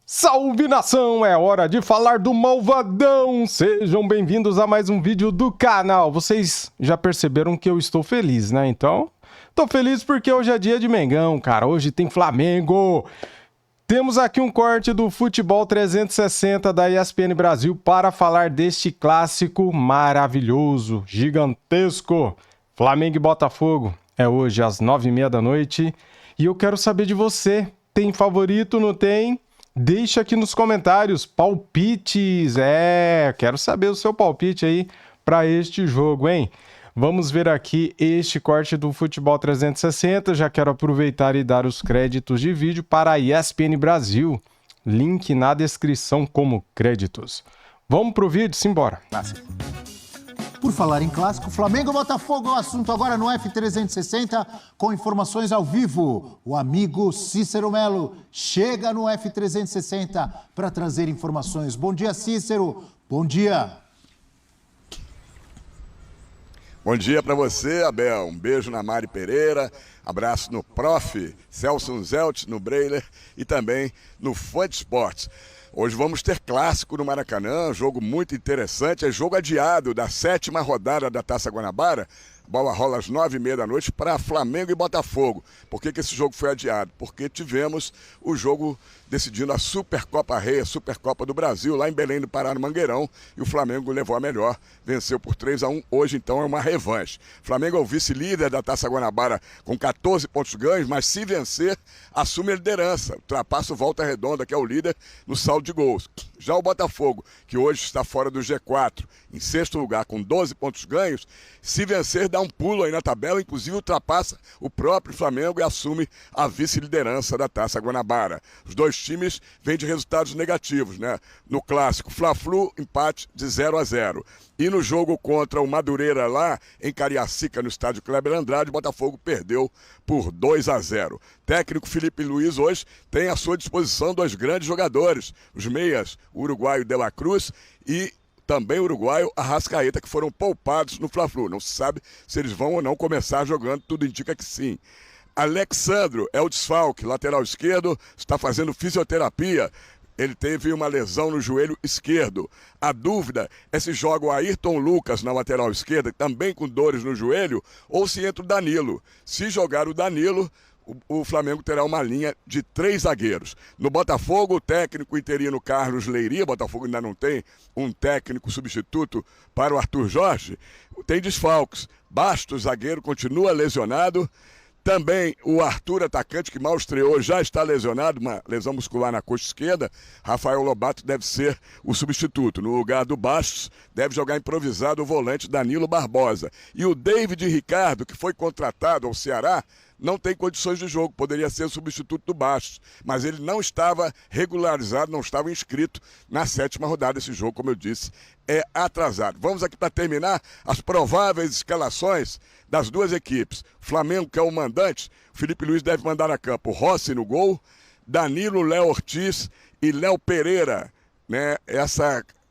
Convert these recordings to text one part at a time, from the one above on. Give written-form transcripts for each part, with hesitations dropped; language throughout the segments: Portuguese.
Salve nação, é hora de falar do Malvadão! Sejam bem-vindos a mais um vídeo do canal. Vocês já perceberam que eu estou feliz, né? Então, tô feliz porque hoje é dia de Mengão, cara. Hoje tem Flamengo. Temos aqui um corte do Futebol 360 da ESPN Brasil para falar deste clássico maravilhoso, gigantesco. Flamengo e Botafogo é hoje às 9h30 da noite. E eu quero saber de você. Tem favorito, não tem? Deixa aqui nos comentários palpites. Quero saber o seu palpite aí para este jogo, hein? Vamos ver aqui este corte do Futebol 360. Já quero aproveitar e dar os créditos de vídeo para a ESPN Brasil. Link na descrição como créditos. Vamos pro vídeo? Simbora. Por falar em clássico, Flamengo e Botafogo é o assunto agora no F360, com informações ao vivo. O amigo Cícero Melo chega no F360 para trazer informações. Bom dia, Cícero. Bom dia. Bom dia para você, Abel. Um beijo na Mari Pereira, abraço no Prof. Celso Zelt, no Breiler e também no Fã de Esportes. Hoje vamos ter clássico no Maracanã, jogo muito interessante, é jogo adiado da 7ª rodada da Taça Guanabara. A bola rola às 9h30 da noite para Flamengo e Botafogo. Por que esse jogo foi adiado? Porque tivemos o jogo decidindo a Supercopa Rei, a Supercopa do Brasil, lá em Belém do Pará, no Mangueirão, e o Flamengo levou a melhor, venceu por 3-1. Hoje, então, é uma revanche. O Flamengo é o vice-líder da Taça Guanabara com 14 pontos ganhos, mas se vencer, assume a liderança, ultrapassa o Volta Redonda, que é o líder, no saldo de gols. Já o Botafogo, que hoje está fora do G4, em 6º lugar com 12 pontos ganhos, se vencer, dá um pulo aí na tabela, inclusive ultrapassa o próprio Flamengo e assume a vice-liderança da Taça Guanabara. Os dois times vêm de resultados negativos, né? No clássico, Fla-Flu, empate de 0-0. E no jogo contra o Madureira lá, em Cariacica, no estádio Kleber Andrade, o Botafogo perdeu por 2-0. Técnico Felipe Luiz hoje tem à sua disposição dois grandes jogadores, os meias, o uruguaio De La Cruz e também o uruguaio Arrascaeta, que foram poupados no Fla-Flu. Não se sabe se eles vão ou não começar jogando, tudo indica que sim. Alexandro é o desfalque, lateral esquerdo, está fazendo fisioterapia. Ele teve uma lesão no joelho esquerdo. A dúvida é se joga o Ayrton Lucas na lateral esquerda, também com dores no joelho, ou se entra o Danilo. Se jogar o Danilo, o Flamengo terá uma linha de 3 zagueiros. No Botafogo, o técnico interino Carlos Leiria, Botafogo ainda não tem um técnico substituto para o Arthur Jorge, tem desfalques. Bastos, zagueiro, continua lesionado. Também o Arthur, atacante, que mal estreou, já está lesionado, uma lesão muscular na coxa esquerda. Rafael Lobato deve ser o substituto. No lugar do Bastos, deve jogar improvisado o volante Danilo Barbosa. E o David Ricardo, que foi contratado ao Ceará, não tem condições de jogo, poderia ser o substituto do Bastos, mas ele não estava regularizado, não estava inscrito na 7ª rodada. Esse jogo, como eu disse, é atrasado. Vamos aqui para terminar as prováveis escalações das duas equipes. Flamengo, que é o mandante, Felipe Luiz deve mandar a campo Rossi no gol, Danilo, Léo Ortiz e Léo Pereira, né?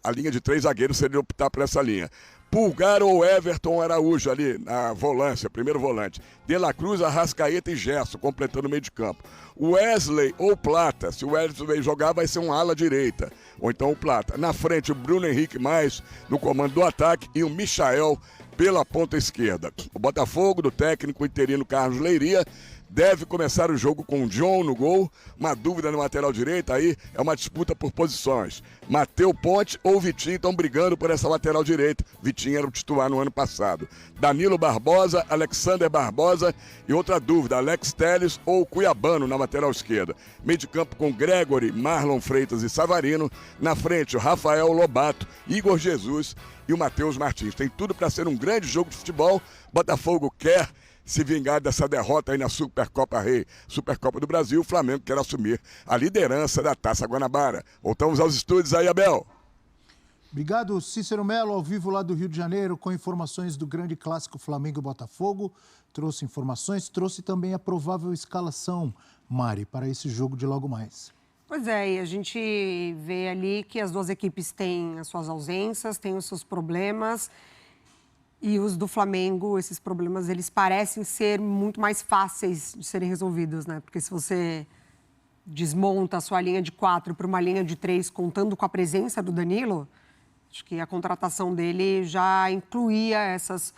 A linha de 3 zagueiros seria optar por essa linha. Pulgar ou Everton Araújo ali na volância, primeiro volante. De La Cruz, Arrascaeta e Gerson, completando o meio de campo. Wesley ou Plata, se o Wesley jogar vai ser um ala direita, ou então o Plata. Na frente o Bruno Henrique mais no comando do ataque e o Michael pela ponta esquerda. O Botafogo, do técnico interino Carlos Leiria, deve começar o jogo com o John no gol. Uma dúvida no lateral direito, aí é uma disputa por posições. Mateu Ponte ou Vitinho estão brigando por essa lateral direita. Vitinho era o titular no ano passado. Danilo Barbosa, Alexander Barbosa e outra dúvida, Alex Telles ou Cuiabano na lateral esquerda. Meio de campo com Gregory, Marlon Freitas e Savarino. Na frente o Rafael Lobato, Igor Jesus e o Matheus Martins. Tem tudo para ser um grande jogo de futebol. Botafogo quer se vingar dessa derrota aí na Supercopa Rei, Supercopa do Brasil. O Flamengo quer assumir a liderança da Taça Guanabara. Voltamos aos estúdios aí, Abel. Obrigado, Cícero Melo, ao vivo lá do Rio de Janeiro, com informações do grande clássico Flamengo e Botafogo. Trouxe informações, trouxe também a provável escalação, Mari, para esse jogo de logo mais. Pois é, e a gente vê ali que as duas equipes têm as suas ausências, têm os seus problemas. E os do Flamengo, esses problemas, eles parecem ser muito mais fáceis de serem resolvidos, né? Porque se você desmonta a sua linha de 4 para uma linha de 3, contando com a presença do Danilo, acho que a contratação dele já incluía essas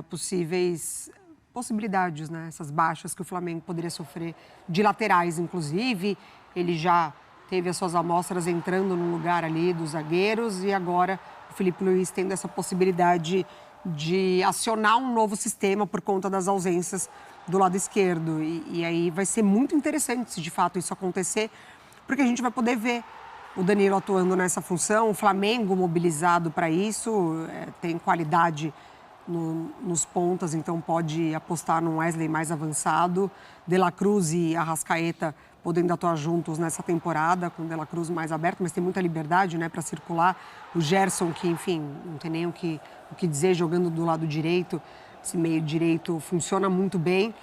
possíveis possibilidades, né? Essas baixas que o Flamengo poderia sofrer, de laterais, inclusive. Ele já teve as suas amostras entrando no lugar ali dos zagueiros e agora o Felipe Luiz tendo essa possibilidade de acionar um novo sistema por conta das ausências do lado esquerdo. E aí vai ser muito interessante se de fato isso acontecer, porque a gente vai poder ver o Danilo atuando nessa função, o Flamengo mobilizado para isso, tem qualidade nos pontas, então pode apostar num Wesley mais avançado, De La Cruz e Arrascaeta podendo atuar juntos nessa temporada, com o De La Cruz mais aberto, mas tem muita liberdade, né, para circular. O Gerson, que, enfim, não tem nem o que dizer, jogando do lado direito, esse meio direito funciona muito bem.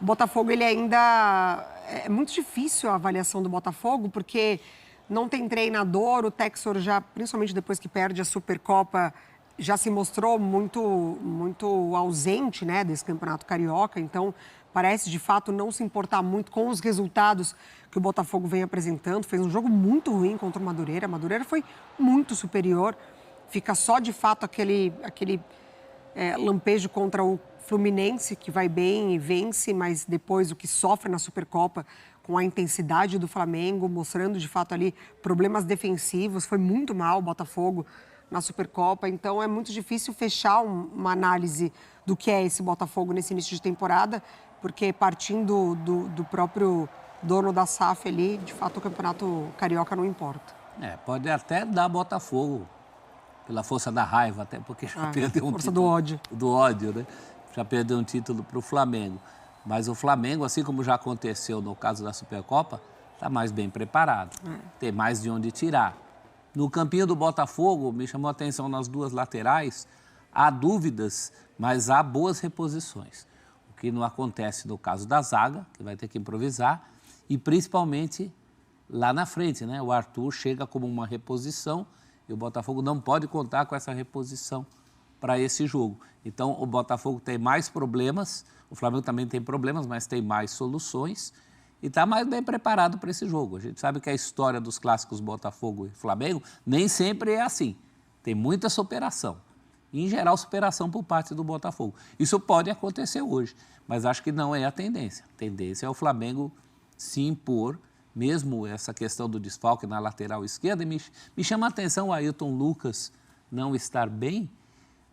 O Botafogo, ele ainda... É muito difícil a avaliação do Botafogo, porque não tem treinador, o Textor já, principalmente depois que perde a Supercopa, já se mostrou muito ausente, né, desse campeonato carioca, então parece de fato não se importar muito com os resultados que o Botafogo vem apresentando. Fez um jogo muito ruim contra o Madureira, a Madureira foi muito superior, fica só de fato aquele lampejo contra o Fluminense, que vai bem e vence, mas depois o que sofre na Supercopa com a intensidade do Flamengo, mostrando de fato ali problemas defensivos, foi muito mal o Botafogo na Supercopa, então é muito difícil fechar uma análise do que é esse Botafogo nesse início de temporada, porque partindo do próprio dono da SAF ali, de fato o campeonato carioca não importa. Pode até dar Botafogo, pela força da raiva, até porque já perdeu um força título. Do ódio. Do ódio, né? Já perdeu um título para o Flamengo. Mas o Flamengo, assim como já aconteceu no caso da Supercopa, está mais bem preparado, tem mais de onde tirar. No campinho do Botafogo, me chamou a atenção nas duas laterais, há dúvidas, mas há boas reposições. O que não acontece no caso da zaga, que vai ter que improvisar, e principalmente lá na frente, né? O Arthur chega como uma reposição e o Botafogo não pode contar com essa reposição para esse jogo. Então, o Botafogo tem mais problemas, o Flamengo também tem problemas, mas tem mais soluções e está mais bem preparado para esse jogo. A gente sabe que a história dos clássicos Botafogo e Flamengo nem sempre é assim. Tem muita superação. Em geral, superação por parte do Botafogo. Isso pode acontecer hoje, mas acho que não é a tendência. A tendência é o Flamengo se impor, mesmo essa questão do desfalque na lateral esquerda. E me chama a atenção o Ailton Lucas não estar bem,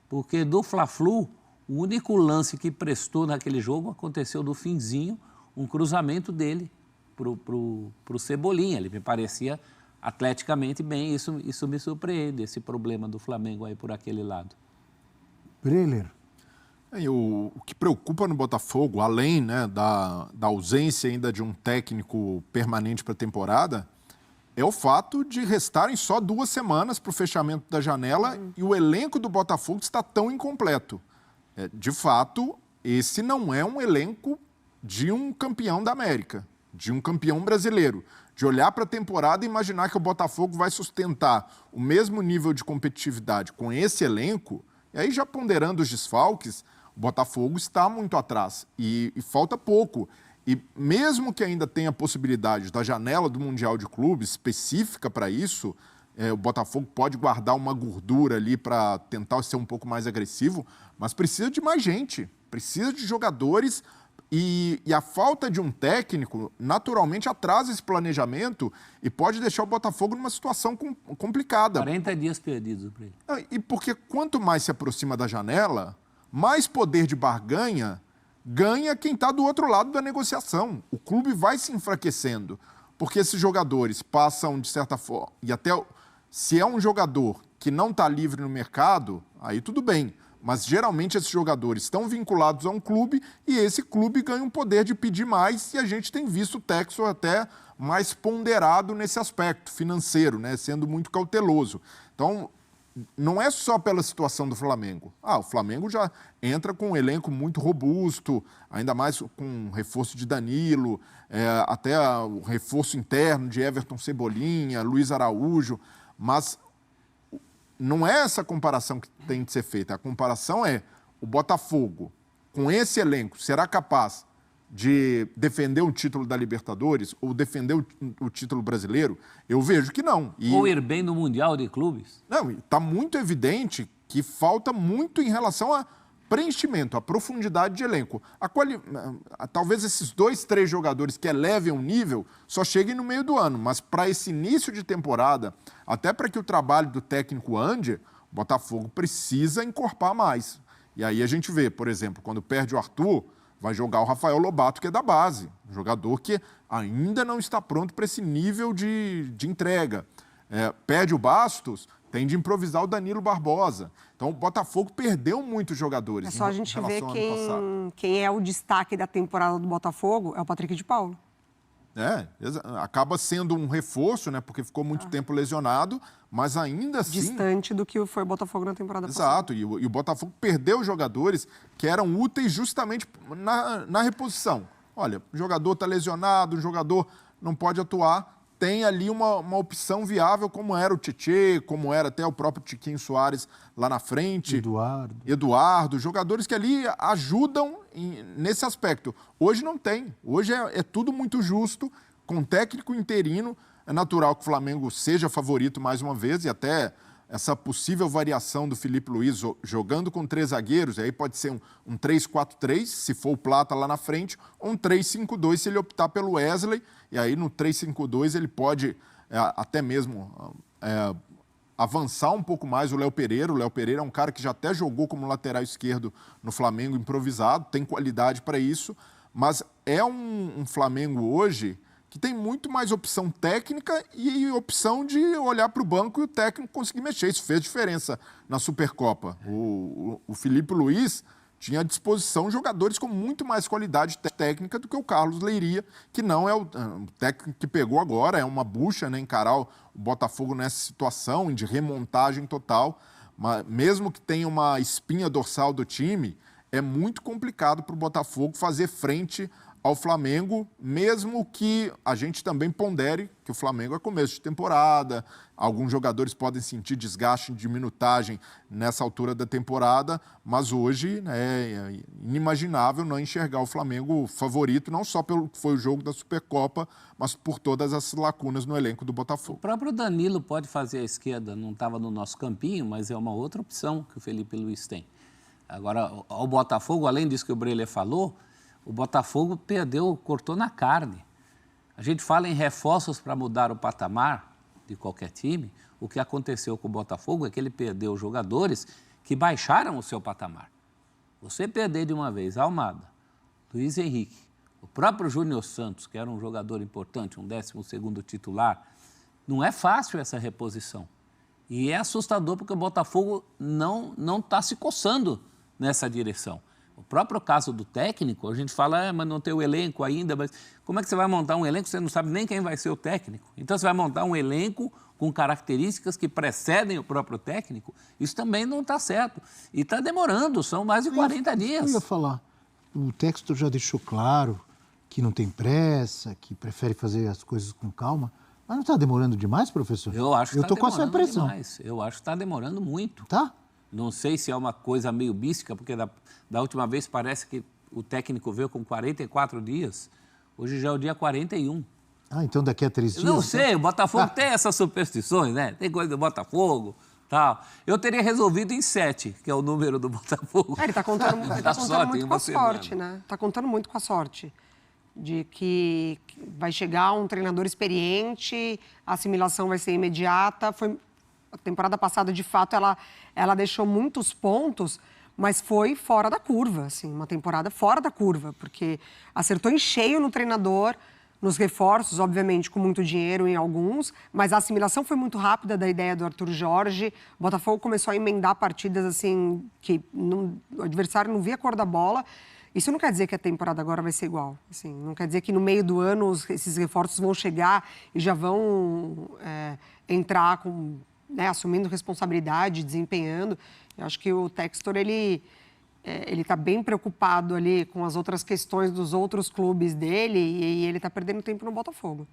porque do Fla-Flu, o único lance que prestou naquele jogo aconteceu no finzinho, um cruzamento dele pro Cebolinha. Ele me parecia atleticamente bem, isso me surpreende, esse problema do Flamengo aí por aquele lado. Breler. O que preocupa no Botafogo, além, né, da ausência ainda de um técnico permanente para a temporada, é o fato de restarem só 2 semanas para o fechamento da janela e o elenco do Botafogo está tão incompleto. De fato, esse não é um elenco de um campeão da América, de um campeão brasileiro. De olhar para a temporada e imaginar que o Botafogo vai sustentar o mesmo nível de competitividade com esse elenco, e aí já ponderando os desfalques, o Botafogo está muito atrás e falta pouco. E mesmo que ainda tenha a possibilidade da janela do Mundial de Clubes específica para isso, o Botafogo pode guardar uma gordura ali para tentar ser um pouco mais agressivo, mas precisa de mais gente, precisa de jogadores e a falta de um técnico naturalmente atrasa esse planejamento e pode deixar o Botafogo numa situação complicada. 40 dias perdidos para ele. E porque quanto mais se aproxima da janela, mais poder de barganha ganha quem está do outro lado da negociação. O clube vai se enfraquecendo, porque esses jogadores passam, de certa forma, e até se é um jogador que não está livre no mercado, aí tudo bem. Mas geralmente esses jogadores estão vinculados a um clube e esse clube ganha um poder de pedir mais e a gente tem visto o Textor até mais ponderado nesse aspecto financeiro, né, sendo muito cauteloso. Então, não é só pela situação do Flamengo. O Flamengo já entra com um elenco muito robusto, ainda mais com o reforço de Danilo, até o reforço interno de Everton Cebolinha, Luiz Araújo, mas não é essa comparação que tem de ser feita. A comparação é o Botafogo, com esse elenco, será capaz, de defender um título da Libertadores ou defender o título brasileiro? Eu vejo que não. Ou ir bem no Mundial de Clubes? Não, está muito evidente que falta muito em relação a preenchimento, a profundidade de elenco. Talvez esses 2, 3 jogadores que elevem o nível só cheguem no meio do ano, mas para esse início de temporada, até para que o trabalho do técnico ande, o Botafogo precisa encorpar mais. E aí a gente vê, por exemplo, quando perde o Arthur, vai jogar o Rafael Lobato, que é da base, um jogador que ainda não está pronto para esse nível de entrega. Perde o Bastos, tem de improvisar o Danilo Barbosa. Então, o Botafogo perdeu muitos jogadores. É só a gente ver quem é o destaque da temporada do Botafogo, é o Patrick de Paulo. Acaba sendo um reforço, né? Porque ficou muito tempo lesionado, mas ainda assim... Distante do que foi o Botafogo na temporada passada. Exato, e o Botafogo perdeu jogadores que eram úteis justamente na reposição. Olha, o jogador está lesionado, o jogador não pode atuar, tem ali uma opção viável, como era o Tietê, como era até o próprio Tiquinho Soares lá na frente. Eduardo, jogadores que ali ajudam nesse aspecto. Hoje não tem. Hoje é tudo muito justo, com técnico interino. É natural que o Flamengo seja favorito mais uma vez e até essa possível variação do Felipe Luiz jogando com 3 zagueiros, e aí pode ser um 3-4-3, se for o Plata lá na frente, ou um 3-5-2 se ele optar pelo Wesley, e aí no 3-5-2 ele pode até mesmo avançar um pouco mais o Léo Pereira. O Léo Pereira é um cara que já até jogou como lateral esquerdo no Flamengo improvisado, tem qualidade para isso, mas é um Flamengo hoje que tem muito mais opção técnica e opção de olhar para o banco e o técnico conseguir mexer. Isso fez diferença na Supercopa. O Felipe Luiz tinha à disposição jogadores com muito mais qualidade técnica do que o Carlos Leiria, que não é o técnico que pegou agora, é uma bucha, né, encarar o Botafogo nessa situação de remontagem total. Mas mesmo que tenha uma espinha dorsal do time, é muito complicado para o Botafogo fazer frente ao Flamengo, mesmo que a gente também pondere que o Flamengo é começo de temporada, alguns jogadores podem sentir desgaste de minutagem nessa altura da temporada, mas hoje é inimaginável não enxergar o Flamengo favorito, não só pelo que foi o jogo da Supercopa, mas por todas as lacunas no elenco do Botafogo. O próprio Danilo pode fazer a esquerda, não estava no nosso campinho, mas é uma outra opção que o Felipe Luiz tem. Agora, ao Botafogo, além disso que o Breler falou, o Botafogo cortou na carne. A gente fala em reforços para mudar o patamar de qualquer time. O que aconteceu com o Botafogo é que ele perdeu jogadores que baixaram o seu patamar. Você perder de uma vez Almada, Luiz Henrique, o próprio Júnior Santos, que era um jogador importante, um 12º titular, não é fácil essa reposição. E é assustador porque o Botafogo não está se coçando nessa direção. O próprio caso do técnico, a gente fala, mas não tem o elenco ainda, mas como é que você vai montar um elenco? Você não sabe nem quem vai ser o técnico. Então, você vai montar um elenco com características que precedem o próprio técnico, isso também não está certo. E está demorando, são mais de 40 dias. Eu ia falar, o texto já deixou claro que não tem pressa, que prefere fazer as coisas com calma, mas não está demorando demais, professor? Eu acho que está demorando com essa impressão. demais. Eu acho que está demorando muito. Tá? Não sei se é uma coisa meio mística, porque da última vez parece que o técnico veio com 44 dias. Hoje já é o dia 41. Ah, então daqui a 3 dias? Não sei, o Botafogo tem essas superstições, né? Tem coisa do Botafogo, tal. Eu teria resolvido em 7, que é o número do Botafogo. Ele está contando muito com a sorte, né? Está contando muito com a sorte. De que vai chegar um treinador experiente, a assimilação vai ser imediata. A temporada passada, de fato, ela deixou muitos pontos, mas foi fora da curva, assim, uma temporada fora da curva, porque acertou em cheio no treinador, nos reforços, obviamente, com muito dinheiro em alguns, mas a assimilação foi muito rápida da ideia do Arthur Jorge. O Botafogo começou a emendar partidas, assim, que o adversário não via a cor da bola. Isso não quer dizer que a temporada agora vai ser igual. Assim, não quer dizer que no meio do ano esses reforços vão chegar e já vão entrar com... assumindo responsabilidade, desempenhando. Eu acho que o Textor, ele está bem preocupado ali com as outras questões dos outros clubes dele e ele está perdendo tempo no Botafogo.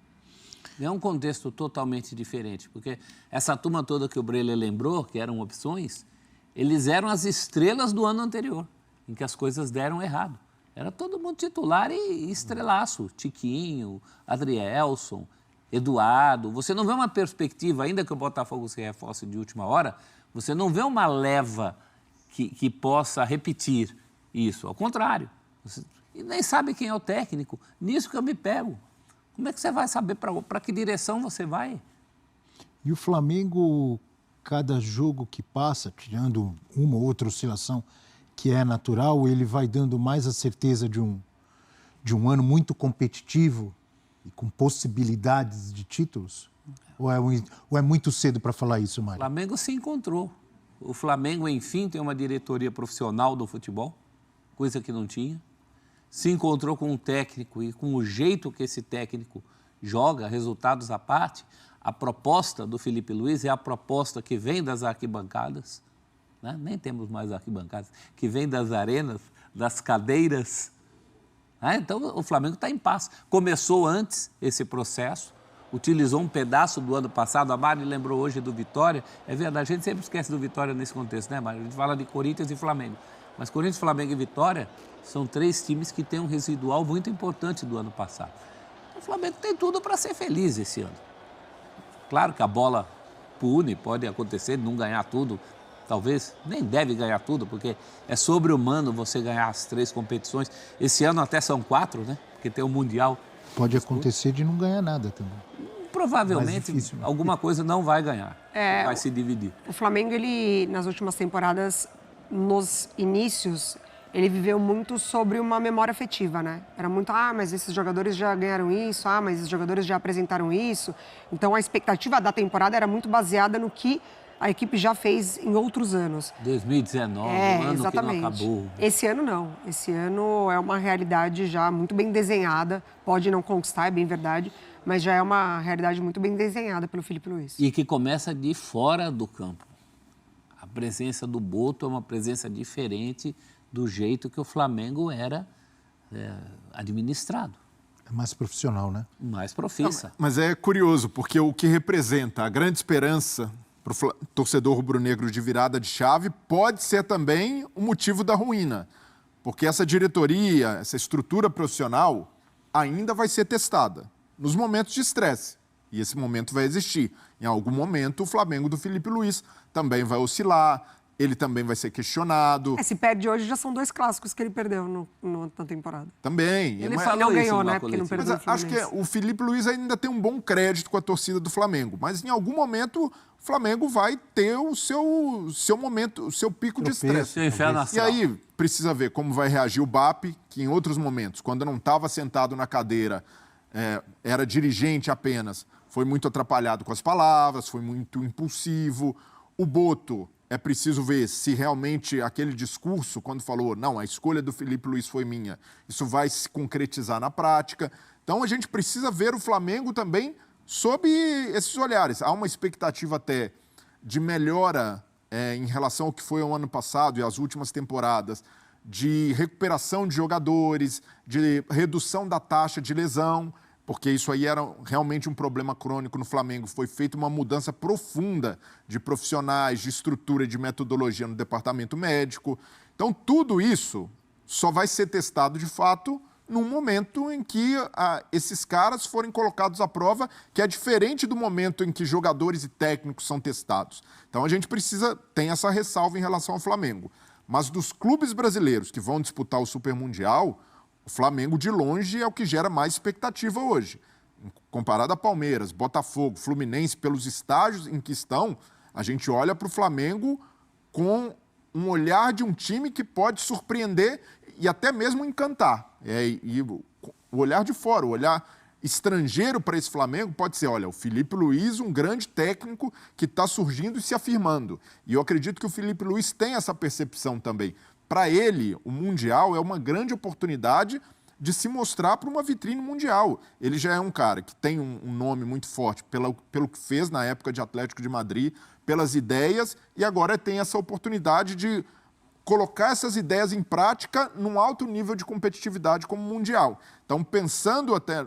É um contexto totalmente diferente, porque essa turma toda que o Breler lembrou, que eram opções, eles eram as estrelas do ano anterior, em que as coisas deram errado. Era todo mundo titular e estrelaço. Tiquinho, Adrielson, Eduardo. Você não vê uma perspectiva, ainda que o Botafogo se reforce de última hora, você não vê uma leva que possa repetir isso. Ao contrário. E nem sabe quem é o técnico. Nisso que eu me pego. Como é que você vai saber para que direção você vai? E o Flamengo, cada jogo que passa, tirando uma ou outra oscilação que é natural, ele vai dando mais a certeza de um ano muito competitivo e com possibilidades de títulos? Ou é muito cedo para falar isso, O Mário? Flamengo se encontrou. O Flamengo, enfim, tem uma diretoria profissional do futebol, coisa que não tinha. Se encontrou com um técnico e com o jeito que esse técnico joga, resultados à parte, a proposta do Felipe Luiz é a proposta que vem das arquibancadas, né? Nem temos mais arquibancadas, que vem das arenas, das cadeiras. Então, o Flamengo está em paz. Começou antes esse processo, utilizou um pedaço do ano passado. A Mari lembrou hoje do Vitória. É verdade, a gente sempre esquece do Vitória nesse contexto, né, Mari? A gente fala de Corinthians e Flamengo. Mas Corinthians, Flamengo e Vitória são 3 times que têm um residual muito importante do ano passado. O Flamengo tem tudo para ser feliz esse ano. Claro que a bola pune, pode acontecer de não ganhar tudo. Talvez nem deve ganhar tudo, porque é sobre-humano você ganhar as 3 competições. Esse ano até são 4, né? Porque tem o Mundial. Pode acontecer de não ganhar nada também. Provavelmente Mais difícil, né? alguma coisa não vai ganhar, vai se dividir. O Flamengo, ele, nas últimas temporadas, nos inícios, ele viveu muito sobre uma memória afetiva, né? Era muito, mas esses jogadores já ganharam isso, mas esses jogadores já apresentaram isso. Então, a expectativa da temporada era muito baseada no que a equipe já fez em outros anos. 2019, um ano exatamente. que não acabou. Esse ano não. Esse ano é uma realidade já muito bem desenhada. Pode não conquistar, é bem verdade, mas já é uma realidade muito bem desenhada pelo Felipe Luiz. E que começa de fora do campo. A presença do Boto é uma presença diferente do jeito que o Flamengo era administrado. É mais profissional, né? Mais profissa. Mas é curioso, porque o que representa a grande esperança para o torcedor rubro-negro de virada de chave pode ser também o motivo da ruína. Porque essa diretoria, essa estrutura profissional ainda vai ser testada nos momentos de estresse. E esse momento vai existir. Em algum momento, o Flamengo do Felipe Luiz também vai oscilar, ele também vai ser questionado. Se perde hoje, já são 2 clássicos que ele perdeu na temporada. Também. Ele Mas- falou não isso ganhou, numa né? Porque não coletiva. perdeu. Mas acho que o Felipe Luiz ainda tem um bom crédito com a torcida do Flamengo. Mas em algum momento, o Flamengo vai ter o seu momento, o seu pico de estresse. Seu inferno E astral. aí, precisa ver como vai reagir o BAP, que em outros momentos, quando não estava sentado na cadeira, era dirigente apenas, foi muito atrapalhado com as palavras, foi muito impulsivo. O Boto, é preciso ver se realmente aquele discurso, quando falou, não, a escolha do Felipe Luiz foi minha, isso vai se concretizar na prática. Então, a gente precisa ver o Flamengo também sob esses olhares. Há uma expectativa até de melhora em relação ao que foi o ano passado e as últimas temporadas, de recuperação de jogadores, de redução da taxa de lesão, porque isso aí era realmente um problema crônico no Flamengo. Foi feita uma mudança profunda de profissionais, de estrutura e de metodologia no departamento médico. Então, tudo isso só vai ser testado, de fato, num momento em que esses caras forem colocados à prova, que é diferente do momento em que jogadores e técnicos são testados. Então, a gente tem essa ressalva em relação ao Flamengo. Mas dos clubes brasileiros que vão disputar o Super Mundial, o Flamengo, de longe, é o que gera mais expectativa hoje. Comparado a Palmeiras, Botafogo, Fluminense, pelos estágios em que estão, a gente olha para o Flamengo com um olhar de um time que pode surpreender e até mesmo encantar. E o olhar de fora, o olhar estrangeiro para esse Flamengo pode ser, olha, o Felipe Luiz, um grande técnico que está surgindo e se afirmando. E eu acredito que o Felipe Luiz tem essa percepção também. Para ele, o Mundial é uma grande oportunidade de se mostrar para uma vitrine mundial. Ele já é um cara que tem um nome muito forte pelo que fez na época de Atlético de Madrid, pelas ideias, e agora tem essa oportunidade de colocar essas ideias em prática num alto nível de competitividade como mundial. Então, pensando até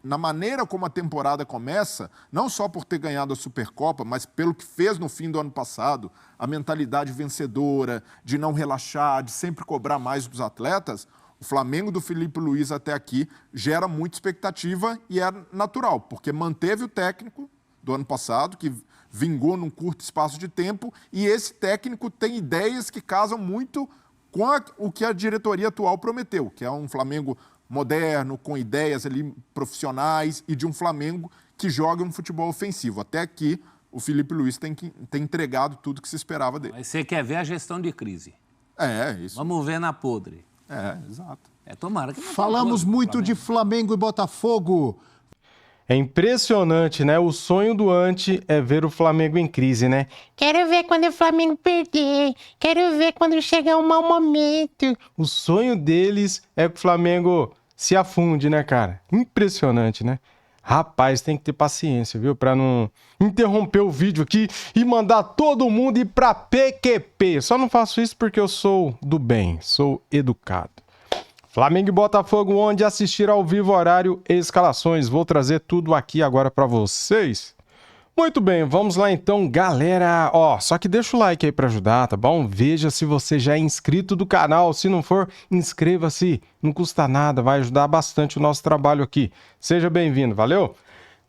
na maneira como a temporada começa, não só por ter ganhado a Supercopa, mas pelo que fez no fim do ano passado, a mentalidade vencedora, de não relaxar, de sempre cobrar mais dos atletas, O Flamengo do Felipe Luiz até aqui gera muita expectativa e é natural, porque manteve o técnico do ano passado, que vingou num curto espaço de tempo, e esse técnico tem ideias que casam muito com o que a diretoria atual prometeu, que é um Flamengo moderno, com ideias ali profissionais e de um Flamengo que joga um futebol ofensivo. Até aqui, o Felipe Luiz tem entregado tudo que se esperava dele. Mas você quer ver a gestão de crise. Isso. Vamos ver na podre. Exato. Tomara que não Falamos muito de Flamengo e Botafogo. É impressionante, né? O sonho do Ante é ver o Flamengo em crise, né? Quero ver quando o Flamengo perder. Quero ver quando chegar um mau momento. O sonho deles é que o Flamengo se afunde, né, cara? Impressionante, né? Rapaz, tem que ter paciência, viu? Pra não interromper o vídeo aqui e mandar todo mundo ir pra PQP. Só não faço isso porque eu sou do bem, sou educado. Flamengo e Botafogo, onde assistir ao vivo, horário e escalações. Vou trazer tudo aqui agora pra vocês. Muito bem, vamos lá então, galera. Só que deixa o like aí pra ajudar, tá bom? Veja se você já é inscrito do canal. Se não for, inscreva-se. Não custa nada, vai ajudar bastante o nosso trabalho aqui. Seja bem-vindo, valeu?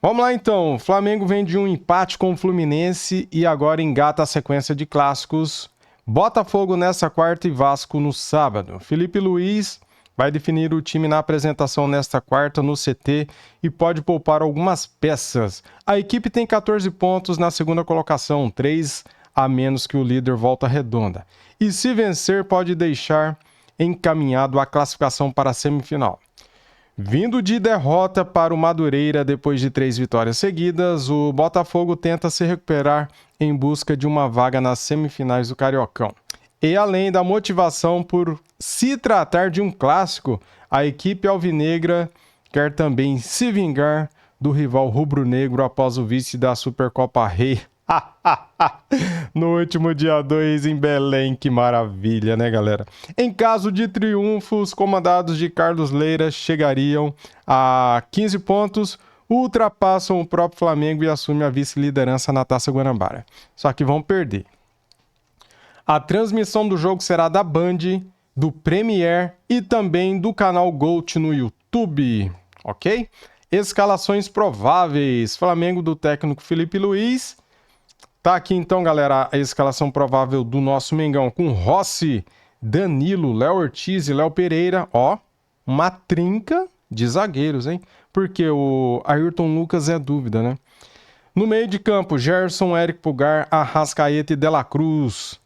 Vamos lá então, o Flamengo vem de um empate com o Fluminense e agora engata a sequência de clássicos. Botafogo nessa quarta e Vasco no sábado. Felipe Luiz vai definir o time na apresentação nesta quarta no CT e pode poupar algumas peças. A equipe tem 14 pontos na segunda colocação, 3 a menos que o líder Volta Redonda. E se vencer, pode deixar encaminhado a classificação para a semifinal. Vindo de derrota para o Madureira depois de 3 vitórias seguidas, o Botafogo tenta se recuperar em busca de uma vaga nas semifinais do Cariocão. E além da motivação por se tratar de um clássico, a equipe alvinegra quer também se vingar do rival rubro-negro após o vice da Supercopa Rei no último dia 2 em Belém. Que maravilha, né, galera? Em caso de triunfo, os comandados de Carlos Leira chegariam a 15 pontos, ultrapassam o próprio Flamengo e assumem a vice-liderança na Taça Guanabara. Só que vão perder. A transmissão do jogo será da Band, do Premier e também do canal GOAT no YouTube, ok? Escalações prováveis. Flamengo do técnico Felipe Luiz. Tá aqui então, galera, a escalação provável do nosso Mengão com Rossi, Danilo, Léo Ortiz e Léo Pereira. Uma trinca de zagueiros, hein? Porque o Ayrton Lucas é dúvida, né? No meio de campo, Gerson, Éric Pulgar, Arrascaeta e De La Cruz.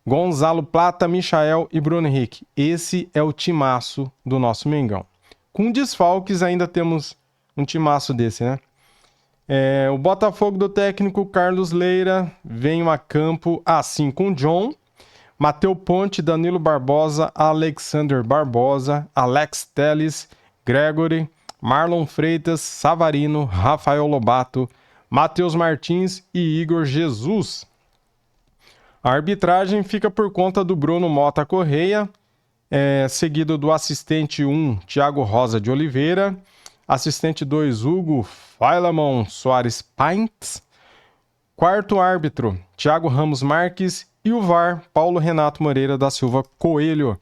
Gonzalo Plata, Michael e Bruno Henrique. Esse é o timaço do nosso Mengão. Com desfalques ainda temos um timaço desse, né? O Botafogo do técnico Carlos Leira vem a campo assim com John, Matheus Ponte, Danilo Barbosa, Alexander Barbosa, Alex Telles, Gregory, Marlon Freitas, Savarino, Rafael Lobato, Matheus Martins e Igor Jesus. A arbitragem fica por conta do Bruno Mota Correia, seguido do assistente 1, Thiago Rosa de Oliveira, assistente 2, Hugo Failamon Soares Paints, quarto árbitro, Thiago Ramos Marques e o VAR, Paulo Renato Moreira da Silva Coelho.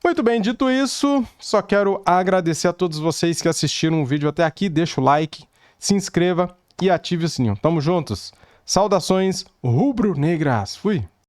Muito bem, dito isso, só quero agradecer a todos vocês que assistiram o vídeo até aqui, deixa o like, se inscreva e ative o sininho. Tamo juntos. Saudações rubro-negras. Fui!